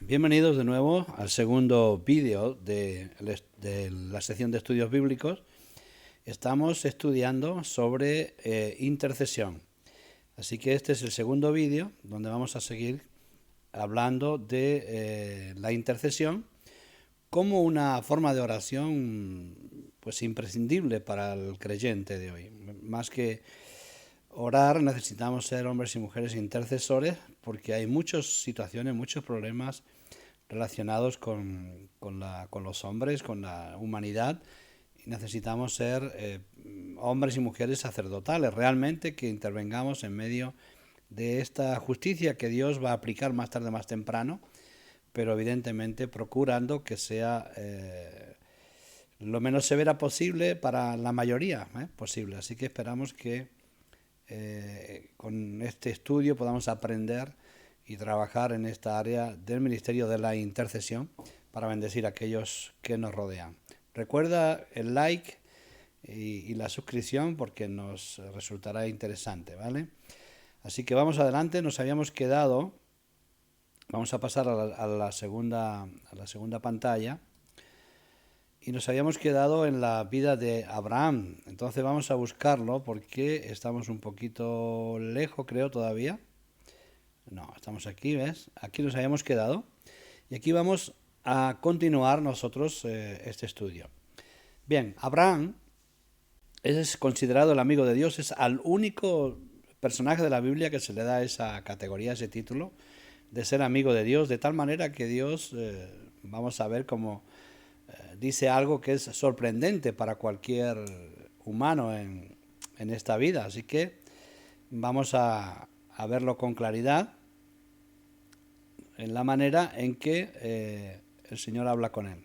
Bienvenidos de nuevo al segundo vídeo de la sección de estudios bíblicos. Estamos estudiando sobre intercesión. Así que este es el segundo vídeo donde vamos a seguir hablando de la intercesión como una forma de oración pues imprescindible para el creyente de hoy. Más que orar, necesitamos ser hombres y mujeres intercesores porque hay muchas situaciones, muchos problemas relacionados con los hombres, con la humanidad, y necesitamos ser hombres y mujeres sacerdotales, realmente que intervengamos en medio de esta justicia que Dios va a aplicar más tarde, más temprano, pero evidentemente procurando que sea lo menos severa posible para la mayoría posible. Así que esperamos que con este estudio podamos aprender y trabajar en esta área del ministerio de la intercesión para bendecir a aquellos que nos rodean. Recuerda el like y la suscripción porque nos resultará interesante, ¿vale? Así que vamos adelante, nos habíamos quedado, vamos a pasar a la segunda pantalla, y nos habíamos quedado en la vida de Abraham. Entonces vamos a buscarlo porque estamos un poquito lejos, creo, todavía. No, estamos aquí, ¿ves? Aquí nos habíamos quedado y aquí vamos a continuar nosotros este estudio. Bien, Abraham es considerado el amigo de Dios, es al único personaje de la Biblia que se le da esa categoría, ese título de ser amigo de Dios, de tal manera que Dios, vamos a ver cómo dice algo que es sorprendente para cualquier humano en esta vida. Así que vamos a verlo con claridad en la manera en que el Señor habla con él.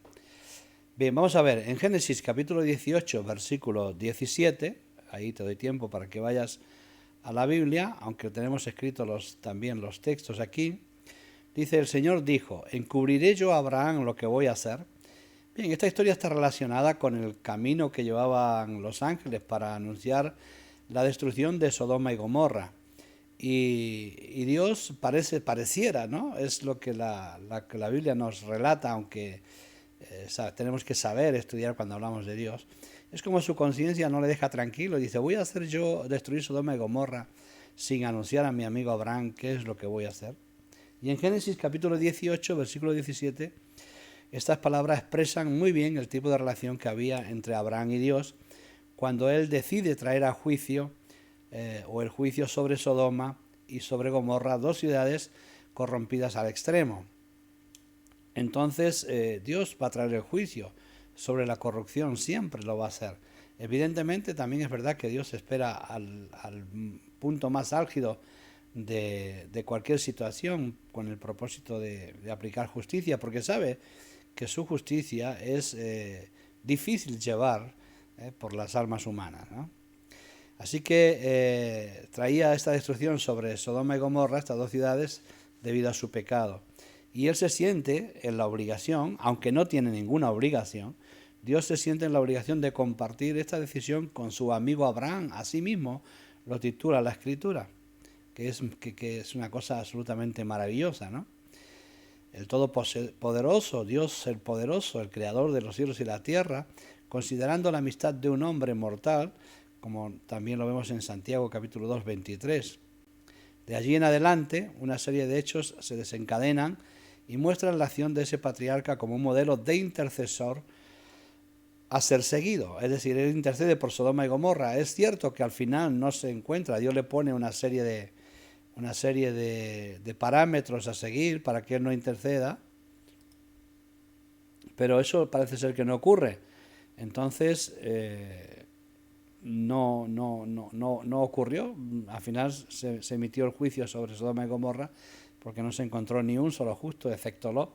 Bien, vamos a ver, en Génesis capítulo 18, versículo 17, ahí te doy tiempo para que vayas a la Biblia, aunque tenemos escritos también los textos aquí. Dice, el Señor dijo, ¿encubriré yo a Abraham lo que voy a hacer? Bien, esta historia está relacionada con el camino que llevaban los ángeles para anunciar la destrucción de Sodoma y Gomorra. Y Dios pareciera, ¿no? Es lo que la Biblia nos relata, aunque tenemos que saber estudiar cuando hablamos de Dios. Es como su conciencia no le deja tranquilo. Dice, ¿voy a hacer yo destruir Sodoma y Gomorra sin anunciar a mi amigo Abraham qué es lo que voy a hacer? Y en Génesis capítulo 18, versículo 17, estas palabras expresan muy bien el tipo de relación que había entre Abraham y Dios cuando él decide traer a juicio o el juicio sobre Sodoma y sobre Gomorra, dos ciudades corrompidas al extremo. Entonces Dios va a traer el juicio sobre la corrupción, siempre lo va a hacer. Evidentemente también es verdad que Dios espera al punto más álgido de cualquier situación con el propósito de aplicar justicia, porque sabe que su justicia es difícil llevar por las almas humanas, ¿no? Así que traía esta destrucción sobre Sodoma y Gomorra, estas dos ciudades, debido a su pecado. Y él se siente en la obligación, aunque no tiene ninguna obligación, Dios se siente en la obligación de compartir esta decisión con su amigo Abraham. Así mismo lo titula la Escritura, que es una cosa absolutamente maravillosa, ¿no? El Todopoderoso, Dios el Poderoso, el Creador de los cielos y la tierra, considerando la amistad de un hombre mortal, como también lo vemos en Santiago capítulo 2, 23. De allí en adelante, una serie de hechos se desencadenan y muestran la acción de ese patriarca como un modelo de intercesor a ser seguido. Es decir, él intercede por Sodoma y Gomorra. Es cierto que al final no se encuentra, Dios le pone una serie de parámetros a seguir para que él no interceda, pero eso parece ser que no ocurre. Entonces, no ocurrió. Al final se emitió el juicio sobre Sodoma y Gomorra porque no se encontró ni un solo justo, excepto Lot,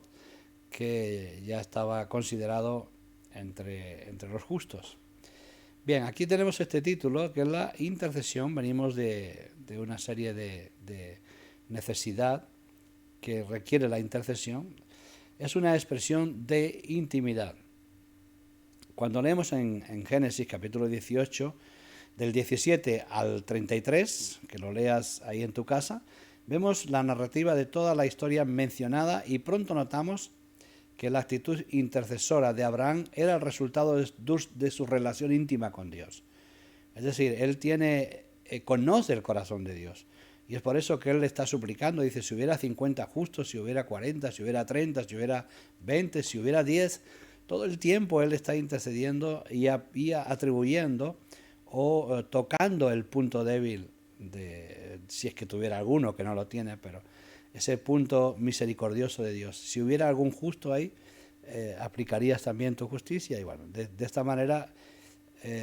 que ya estaba considerado entre los justos. Bien, aquí tenemos este título, que es la intercesión. Venimos de una serie de necesidad que requiere la intercesión. Es una expresión de intimidad. Cuando leemos en Génesis capítulo 18, del 17 al 33, que lo leas ahí en tu casa, vemos la narrativa de toda la historia mencionada y pronto notamos que la actitud intercesora de Abraham era el resultado de su relación íntima con Dios. Es decir, él conoce el corazón de Dios. Y es por eso que él le está suplicando. Dice, si hubiera 50 justos, si hubiera 40, si hubiera 30, si hubiera 20, si hubiera 10, todo el tiempo él está intercediendo y atribuyendo o tocando el punto débil, si es que tuviera alguno, que no lo tiene, pero ese punto misericordioso de Dios. Si hubiera algún justo ahí, aplicarías también tu justicia. Y bueno, de esta manera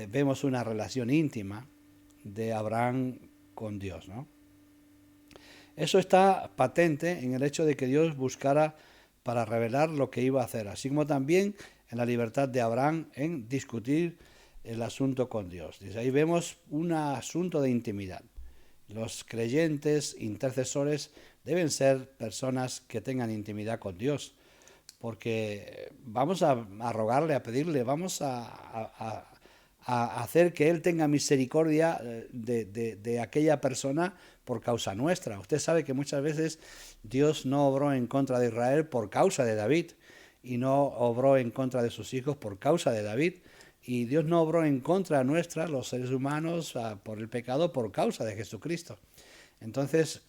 vemos una relación íntima de Abraham con Dios, ¿no? Eso está patente en el hecho de que Dios buscara para revelar lo que iba a hacer, así como también en la libertad de Abraham en discutir el asunto con Dios. Desde ahí vemos un asunto de intimidad. Los creyentes intercesores deben ser personas que tengan intimidad con Dios, porque vamos a rogarle, a pedirle, vamos a hacer que Él tenga misericordia de aquella persona por causa nuestra. Usted sabe que muchas veces Dios no obró en contra de Israel por causa de David, y no obró en contra de sus hijos por causa de David, y Dios no obró en contra nuestra, los seres humanos, por el pecado por causa de Jesucristo. Entonces,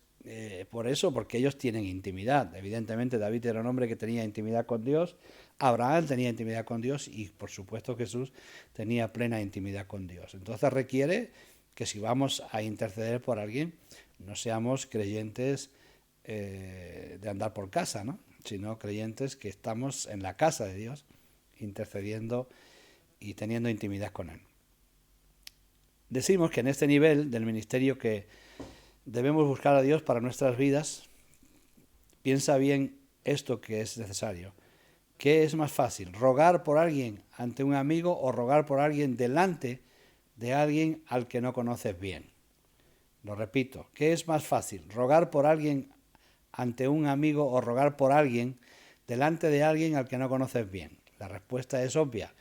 por eso, porque ellos tienen intimidad. Evidentemente David era un hombre que tenía intimidad con Dios, Abraham tenía intimidad con Dios y por supuesto Jesús tenía plena intimidad con Dios. Entonces requiere que si vamos a interceder por alguien, no seamos creyentes de andar por casa, ¿no? Sino creyentes que estamos en la casa de Dios, intercediendo y teniendo intimidad con Él. Decimos que en este nivel del ministerio que debemos buscar a Dios para nuestras vidas, piensa bien esto que es necesario. ¿Qué es más fácil? ¿Rogar por alguien ante un amigo o rogar por alguien delante de alguien al que no conoces bien? Lo repito, ¿qué es más fácil? ¿Rogar por alguien ante un amigo o rogar por alguien delante de alguien al que no conoces bien? La respuesta es obvia.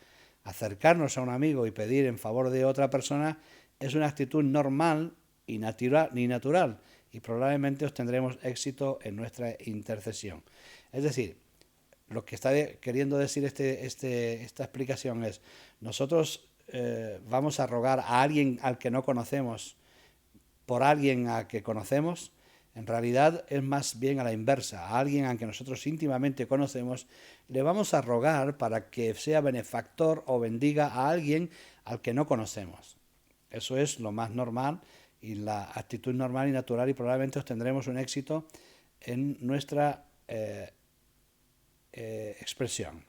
Acercarnos a un amigo y pedir en favor de otra persona es una actitud normal y natural, y probablemente obtendremos éxito en nuestra intercesión. Es decir, lo que está queriendo decir esta explicación es, nosotros vamos a rogar a alguien al que no conocemos por alguien al que conocemos. En realidad es más bien a la inversa. A alguien al que nosotros íntimamente conocemos le vamos a rogar para que sea benefactor o bendiga a alguien al que no conocemos. Eso es lo más normal y la actitud normal y natural, y probablemente obtendremos un éxito en nuestra expresión.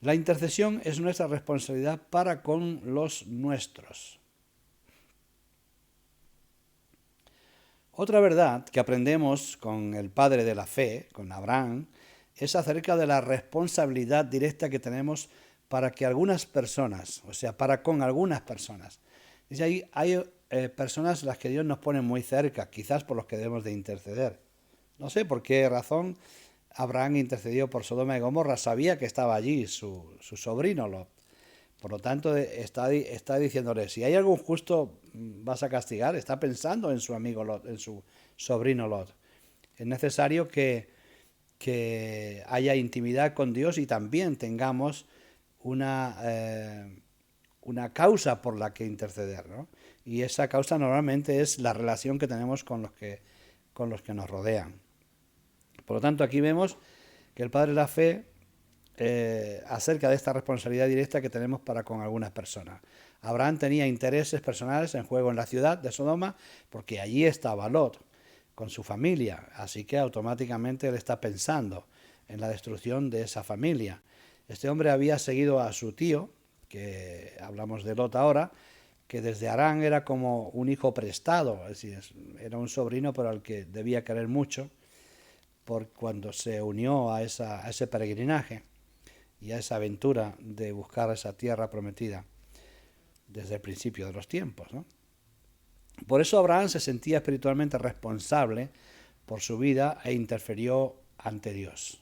La intercesión es nuestra responsabilidad para con los nuestros. Otra verdad que aprendemos con el padre de la fe, con Abraham, es acerca de la responsabilidad directa que tenemos para que algunas personas, o sea, para con algunas personas. Dice ahí, hay personas las que Dios nos pone muy cerca, quizás por los que debemos de interceder. No sé por qué razón Abraham intercedió por Sodoma y Gomorra, sabía que estaba allí su sobrino Lot. Por lo tanto, está diciéndole, si hay algún justo, vas a castigar. Está pensando en su amigo Lot, en su sobrino Lot. Es necesario que haya intimidad con Dios y también tengamos una causa por la que interceder, ¿no? Y esa causa normalmente es la relación que tenemos con los que nos rodean. Por lo tanto, aquí vemos que el padre de la fe acerca de esta responsabilidad directa que tenemos para con algunas personas. Abraham tenía intereses personales en juego en la ciudad de Sodoma porque allí estaba Lot con su familia, así que automáticamente él está pensando en la destrucción de esa familia. Este hombre había seguido a su tío, que hablamos de Lot ahora, que desde Harán era como un hijo prestado, es decir, era un sobrino pero al que debía querer mucho por cuando se unió a ese peregrinaje y a esa aventura de buscar esa tierra prometida desde el principio de los tiempos, ¿no? Por eso Abraham se sentía espiritualmente responsable por su vida e interfirió ante Dios.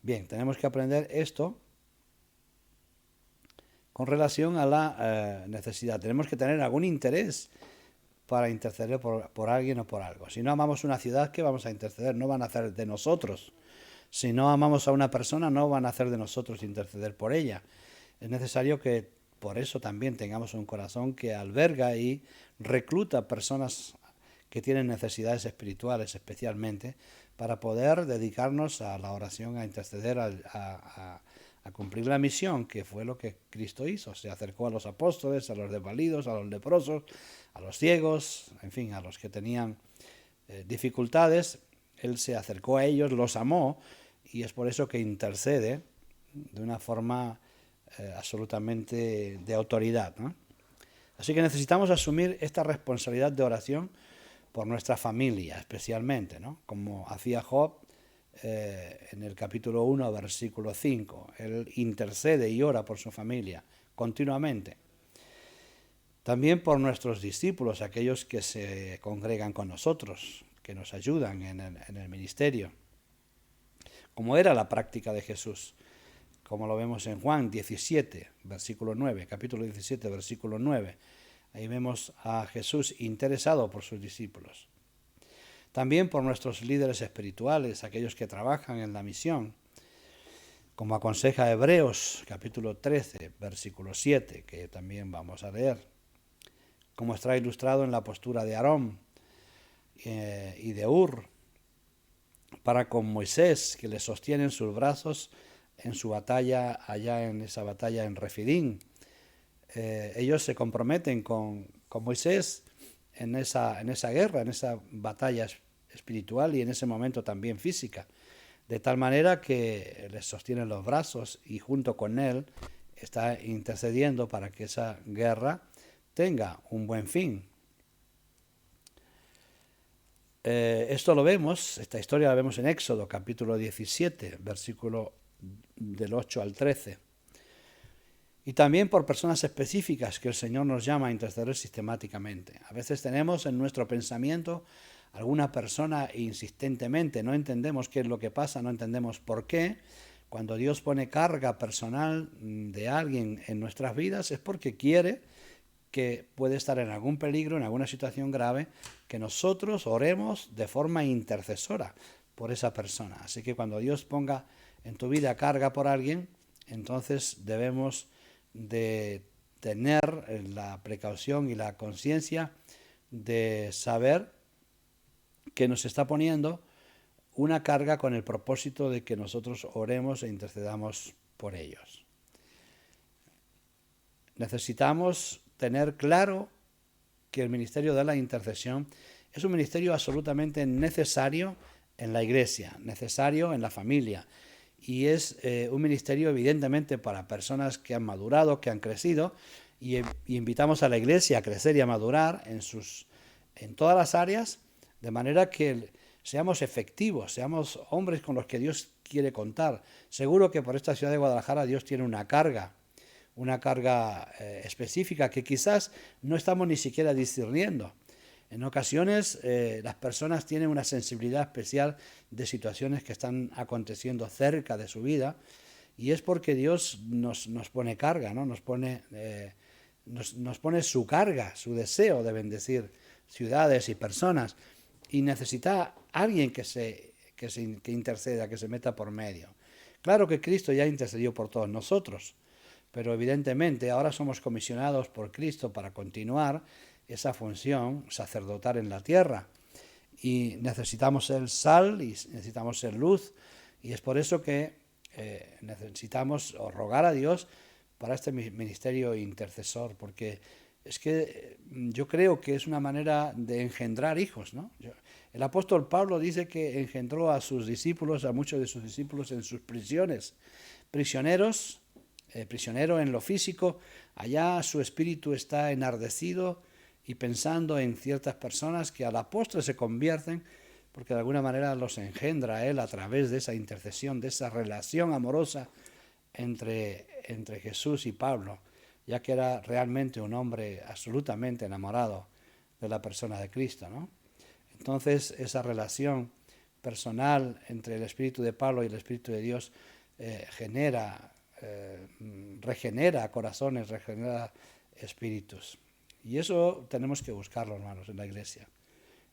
Bien, tenemos que aprender esto con relación a la necesidad. Tenemos que tener algún interés para interceder por alguien o por algo. Si no amamos una ciudad, ¿qué vamos a interceder? No van a hacer de nosotros. Si no amamos a una persona, no van a hacer de nosotros interceder por ella. Es necesario que por eso también tengamos un corazón que alberga y recluta personas que tienen necesidades espirituales especialmente para poder dedicarnos a la oración, a interceder, a cumplir la misión, que fue lo que Cristo hizo. Se acercó a los apóstoles, a los desvalidos, a los leprosos, a los ciegos, en fin, a los que tenían dificultades. Él se acercó a ellos, los amó, y es por eso que intercede de una forma absolutamente de autoridad, ¿no? Así que necesitamos asumir esta responsabilidad de oración por nuestra familia, especialmente, ¿no? Como hacía Job en el capítulo 1, versículo 5. Él intercede y ora por su familia continuamente. También por nuestros discípulos, aquellos que se congregan con nosotros, que nos ayudan en el ministerio, como era la práctica de Jesús, como lo vemos en Juan 17, versículo 9, capítulo 17, versículo 9. Ahí vemos a Jesús interesado por sus discípulos. También por nuestros líderes espirituales, aquellos que trabajan en la misión, como aconseja Hebreos, capítulo 13, versículo 7, que también vamos a leer, como está ilustrado en la postura de Aarón y de Ur, para con Moisés, que le sostienen sus brazos en su batalla, allá en esa batalla en Refidín. Ellos se comprometen con Moisés en esa guerra, en esa batalla espiritual y en ese momento también física, de tal manera que les sostienen los brazos y junto con él está intercediendo para que esa guerra tenga un buen fin. Esto lo vemos, esta historia la vemos en Éxodo, capítulo 17, versículo del 8 al 13. Y también por personas específicas que el Señor nos llama a interceder sistemáticamente. A veces tenemos en nuestro pensamiento alguna persona e insistentemente no entendemos qué es lo que pasa, no entendemos por qué. Cuando Dios pone carga personal de alguien en nuestras vidas es porque quiere que puede estar en algún peligro, en alguna situación grave, que nosotros oremos de forma intercesora por esa persona. Así que cuando Dios ponga en tu vida carga por alguien, entonces debemos de tener la precaución y la conciencia de saber que nos está poniendo una carga con el propósito de que nosotros oremos e intercedamos por ellos. Necesitamos tener claro que el ministerio de la intercesión es un ministerio absolutamente necesario en la iglesia, necesario en la familia, y es un ministerio evidentemente para personas que han madurado, que han crecido, y invitamos a la iglesia a crecer y a madurar en todas las áreas, de manera que seamos efectivos, seamos hombres con los que Dios quiere contar. Seguro que por esta ciudad de Guadalajara Dios tiene una carga específica que quizás no estamos ni siquiera discerniendo. En ocasiones las personas tienen una sensibilidad especial de situaciones que están aconteciendo cerca de su vida, y es porque Dios nos pone carga, ¿no? Nos pone su carga, su deseo de bendecir ciudades y personas, y necesita alguien que interceda, que se meta por medio. Claro que Cristo ya intercedió por todos nosotros, pero evidentemente ahora somos comisionados por Cristo para continuar esa función sacerdotal en la tierra, y necesitamos ser sal y necesitamos ser luz, y es por eso que necesitamos rogar a Dios para este ministerio intercesor, porque es que yo creo que es una manera de engendrar hijos, ¿no? El apóstol Pablo dice que engendró a sus discípulos, a muchos de sus discípulos en sus prisiones, prisionero en lo físico, allá su espíritu está enardecido y pensando en ciertas personas que a la postre se convierten, porque de alguna manera los engendra a él a través de esa intercesión, de esa relación amorosa entre Jesús y Pablo, ya que era realmente un hombre absolutamente enamorado de la persona de Cristo, ¿no? Entonces esa relación personal entre el espíritu de Pablo y el espíritu de Dios regenera corazones, regenera espíritus. Y eso tenemos que buscarlo, hermanos, en la iglesia.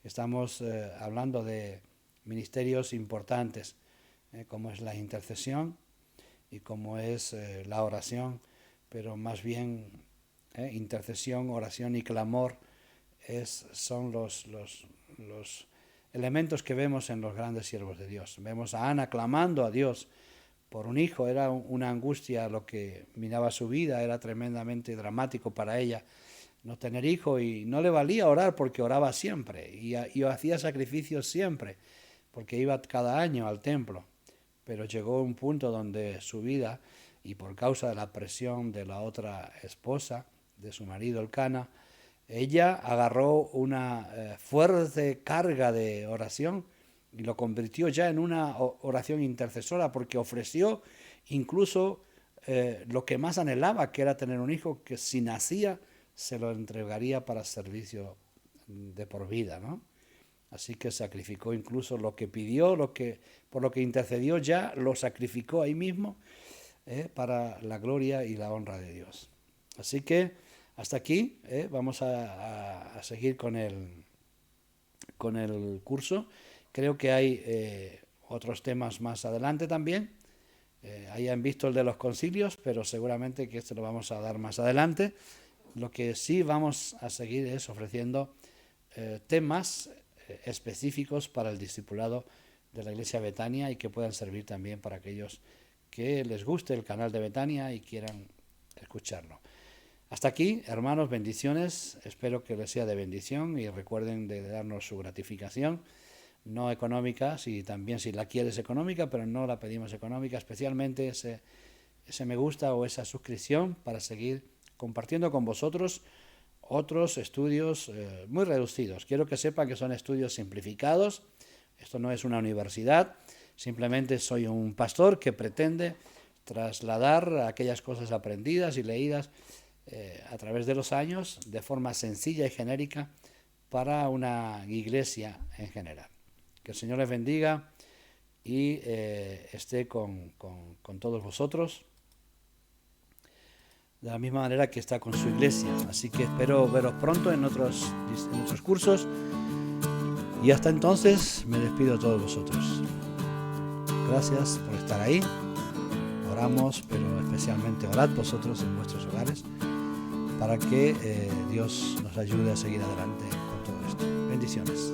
Estamos hablando de ministerios importantes, como es la intercesión y como es la oración, pero más bien intercesión, oración y clamor son los elementos que vemos en los grandes siervos de Dios. Vemos a Ana clamando a Dios por un hijo, era una angustia lo que minaba su vida, era tremendamente dramático para ella no tener hijo, y no le valía orar porque oraba siempre y hacía sacrificios siempre, porque iba cada año al templo, pero llegó un punto donde su vida, y por causa de la presión de la otra esposa, de su marido Elcana, ella agarró una fuerte carga de oración y lo convirtió ya en una oración intercesora, porque ofreció incluso lo que más anhelaba, que era tener un hijo, que si nacía se lo entregaría para servicio de por vida, ¿no? Así que sacrificó incluso lo que pidió, por lo que intercedió, ya lo sacrificó ahí mismo para la gloria y la honra de Dios. Así que hasta aquí vamos a seguir con el curso. Creo que hay otros temas más adelante también. Hayan visto el de los concilios, pero seguramente que esto lo vamos a dar más adelante. Lo que sí vamos a seguir es ofreciendo temas específicos para el discipulado de la Iglesia Betania y que puedan servir también para aquellos que les guste el canal de Betania y quieran escucharlo. Hasta aquí, hermanos, bendiciones. Espero que les sea de bendición y recuerden de darnos su gratificación, no económica, también si la quieres económica, pero no la pedimos económica, especialmente ese me gusta o esa suscripción para seguir compartiendo con vosotros otros estudios muy reducidos. Quiero que sepan que son estudios simplificados. Esto no es una universidad, simplemente soy un pastor que pretende trasladar aquellas cosas aprendidas y leídas a través de los años de forma sencilla y genérica para una iglesia en general. Que el Señor les bendiga y esté con todos vosotros, de la misma manera que está con su iglesia. Así que espero veros pronto en otros cursos, y hasta entonces me despido de todos vosotros. Gracias por estar ahí. Oramos, pero especialmente orad vosotros en vuestros hogares para que Dios nos ayude a seguir adelante con todo esto. Bendiciones.